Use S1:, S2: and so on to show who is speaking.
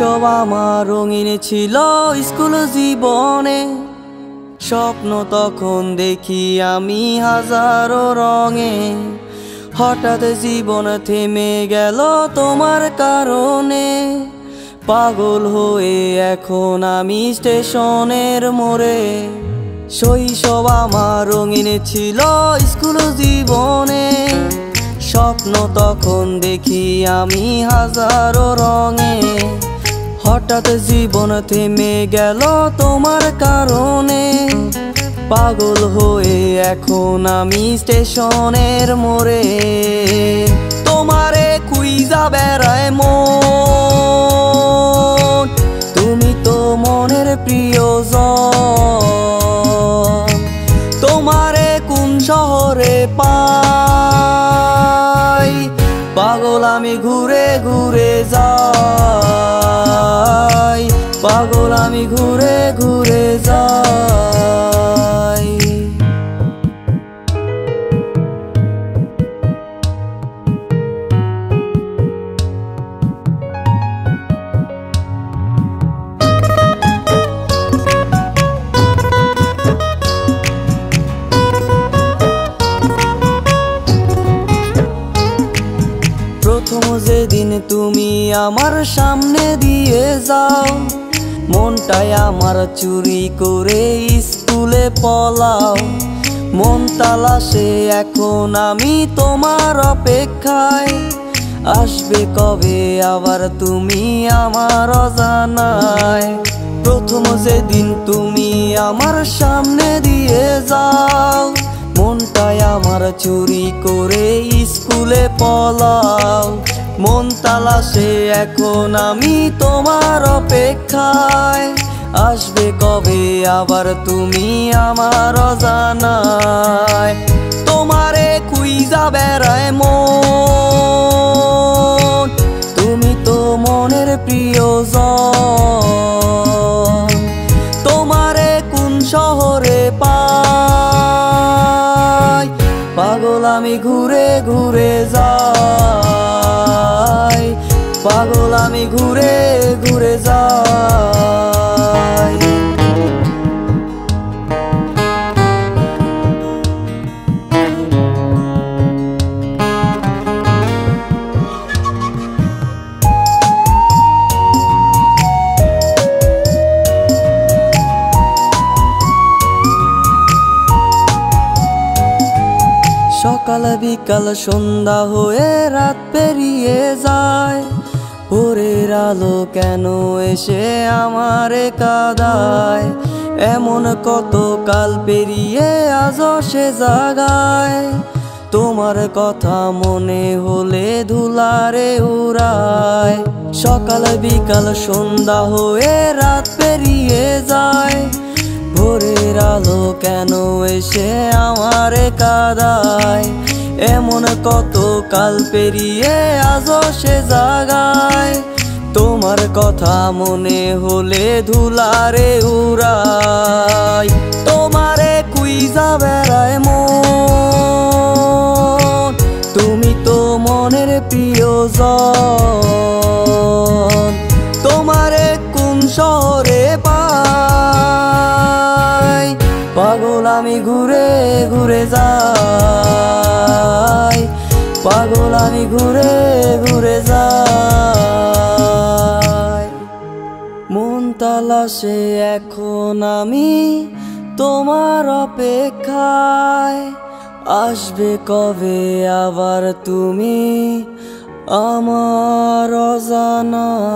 S1: শৈশব আমার রঙিন ছিল স্কুল জীবনে, স্বপ্ন তখন দেখি আমি হাজারো রঙে। হঠাৎ জীবন থেমে গেল তোমার কারণে, পাগল হয়ে এখন আমি স্টেশনের মোড়ে। শৈশব আমার রঙিন ছিল স্কুল জীবনে, স্বপ্ন তখন দেখি আমি হাজারো রঙে। হঠাৎ জীবন থেমে গেল তোমার কারণে, পাগল হয়ে এখন আমি স্টেশনের মোড়ে। তোমারে খুঁজা বেড়ায় মন, তুমি তো মনের প্রিয়জন। তোমারে কোন শহরে পাই, পাগল আমি ঘুরে ঘুরে যাই, পাগল আমি ঘুরে ঘুরে যাই। প্রথম যেদিন তুমি আমার সামনে দিয়ে যাও, মনটাই আমার চুরি করে স্কুলে পলাও। মন তালাশে এখন আমি তোমার অপেক্ষায়, আসবে কবে আবার তুমি আমার অজানায়। প্রথম যেদিন তুমি আমার সামনে দিয়ে যাও, মনটাই আমার চুরি করে স্কুলে পলাও। মন তালাশে এখন আমি তোমার অপেক্ষায়, আসবে কবে আবার তুমি আমার অজানায়। তোমারে খুঁজা বেড়ায় মন, তুমি তো মনের প্রিয়জন। তোমারে কোন শহরে পাই, পাগল আমি ঘুরে ঘুরে যাই, পাগল আমি ঘুরে ঘুরে যাই। সকাল বিকাল সন্ধ্যা হয়ে রাত পেরিয়ে যায়, ভোরের আলো কেন এসে আমারে কাঁদায়। এমন কত কাল পেরিয়ে আজও সে জাগায়, তোমার কথা মনে হলে ধুলারে উড়ায়। সকাল বিকাল সন্ধ্যা হয়ে রাত পেরিয়ে যায়, ভোরের আলো কেন এসে আমারে কাঁদায়। এমন কত কাল পেরিয়ে আজও সে জাগায়, তোমার কথা মনে হলে ধুলারে উড়ায়। তোমারে খুঁজা বেড়ায় মন, তুমি তো মনের প্রিয়জন। তোমারে কোন শহরে পাই, পাগল আমি ঘুরে ঘুরে যাই, পাগল আমি ঘুরে ঘুরে যাই। মন তালাশে এখন আমি তোমার অপেক্ষায়, আসবে কবে আবার তুমি আমার অজানায়।